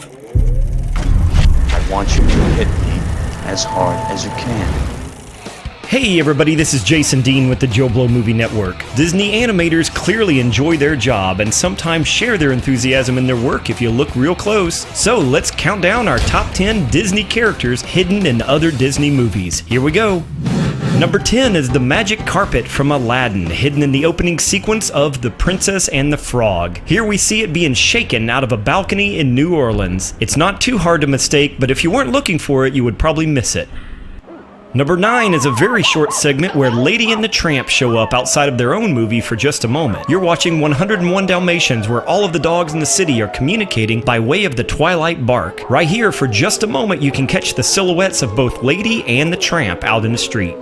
I want you to hit me as hard as you can. Hey everybody, this is Jason Dean with the JoBlo Movie Network. Disney animators clearly enjoy their job and sometimes share their enthusiasm in their work if you look real close. So let's count down our top 10 Disney characters hidden in other Disney movies. Here we go. Number 10 is the magic carpet from Aladdin, hidden in the opening sequence of The Princess and the Frog. Here we see it being shaken out of a balcony in New Orleans. It's not too hard to mistake, but if you weren't looking for it, you would probably miss it. Number 9 is a very short segment where Lady and the Tramp show up outside of their own movie for just a moment. You're watching 101 Dalmatians, where all of the dogs in the city are communicating by way of the twilight bark. Right here, for just a moment, you can catch the silhouettes of both Lady and the Tramp out in the street.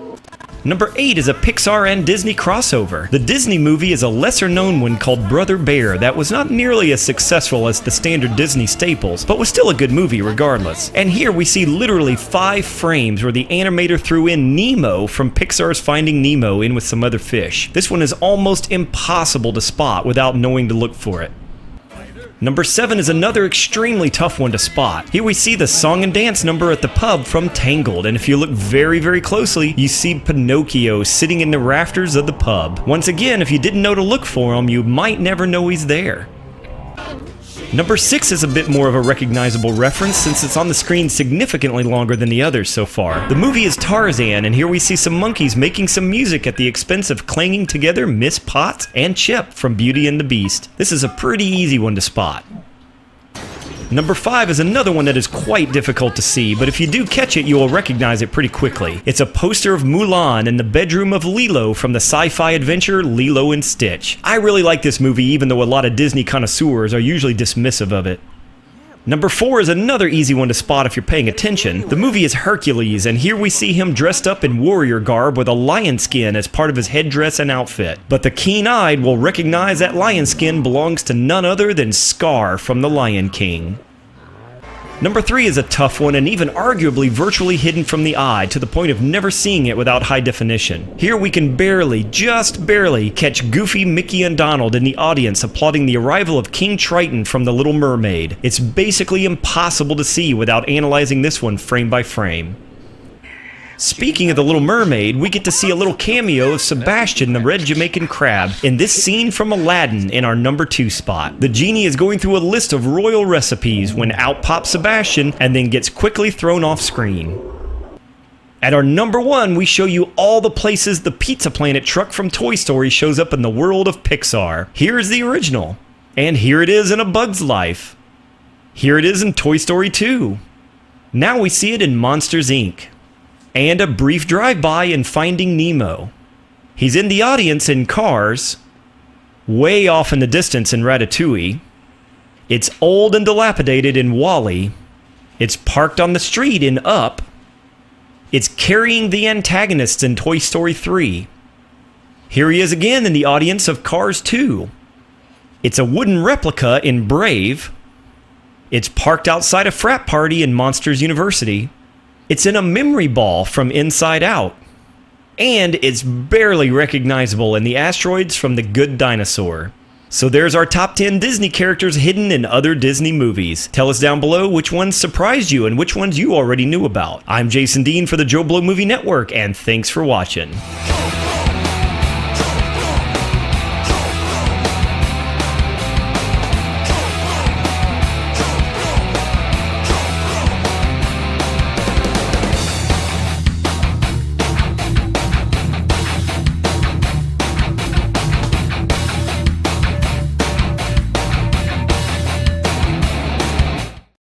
Number 8 is a Pixar and Disney crossover. The Disney movie is a lesser-known one called Brother Bear that was not nearly as successful as the standard Disney staples, but was still a good movie regardless. And here we see literally 5 frames where the animator threw in Nemo from Pixar's Finding Nemo in with some other fish. This one is almost impossible to spot without knowing to look for it. Number 7 is another extremely tough one to spot. Here we see the song and dance number at the pub from Tangled, and if you look very, very closely, you see Pinocchio sitting in the rafters of the pub. Once again, if you didn't know to look for him, you might never know he's there. Number 6 is a bit more of a recognizable reference since it's on the screen significantly longer than the others so far. The movie is Tarzan, and here we see some monkeys making some music at the expense of clanging together Miss Potts and Chip from Beauty and the Beast. This is a pretty easy one to spot. Number 5 is another one that is quite difficult to see, but if you do catch it, you will recognize it pretty quickly. It's a poster of Mulan in the bedroom of Lilo from the sci-fi adventure Lilo and Stitch. I really like this movie, even though a lot of Disney connoisseurs are usually dismissive of it. Number 4 is another easy one to spot if you're paying attention. The movie is Hercules, and here we see him dressed up in warrior garb with a lion skin as part of his headdress and outfit. But the keen-eyed will recognize that lion skin belongs to none other than Scar from The Lion King. Number 3 is a tough one and even arguably virtually hidden from the eye to the point of never seeing it without high definition. Here we can barely, just barely, catch Goofy, Mickey, and Donald in the audience applauding the arrival of King Triton from The Little Mermaid. It's basically impossible to see without analyzing this one frame by frame. Speaking of The Little Mermaid, we get to see a little cameo of Sebastian the red Jamaican crab in this scene from Aladdin in our number 2 spot. The genie is going through a list of royal recipes when out pops Sebastian and then gets quickly thrown off screen. At our number 1, we show you all the places the Pizza Planet truck from Toy Story shows up in the world of Pixar. Here is the original. And here it is in A Bug's Life. Here it is in Toy Story 2. Now we see it in Monsters, Inc. And a brief drive-by in Finding Nemo. He's in the audience in Cars, way off in the distance in Ratatouille. It's old and dilapidated in WALL-E. It's parked on the street in Up. It's carrying the antagonists in Toy Story 3. Here he is again in the audience of Cars 2. It's a wooden replica in Brave. It's parked outside a frat party in Monsters University. It's in a memory ball from Inside Out. And it's barely recognizable in the asteroids from The Good Dinosaur. So there's our top 10 Disney characters hidden in other Disney movies. Tell us down below which ones surprised you and which ones you already knew about. I'm Jason Dean for the JoBlo Movie Network, and thanks for watching.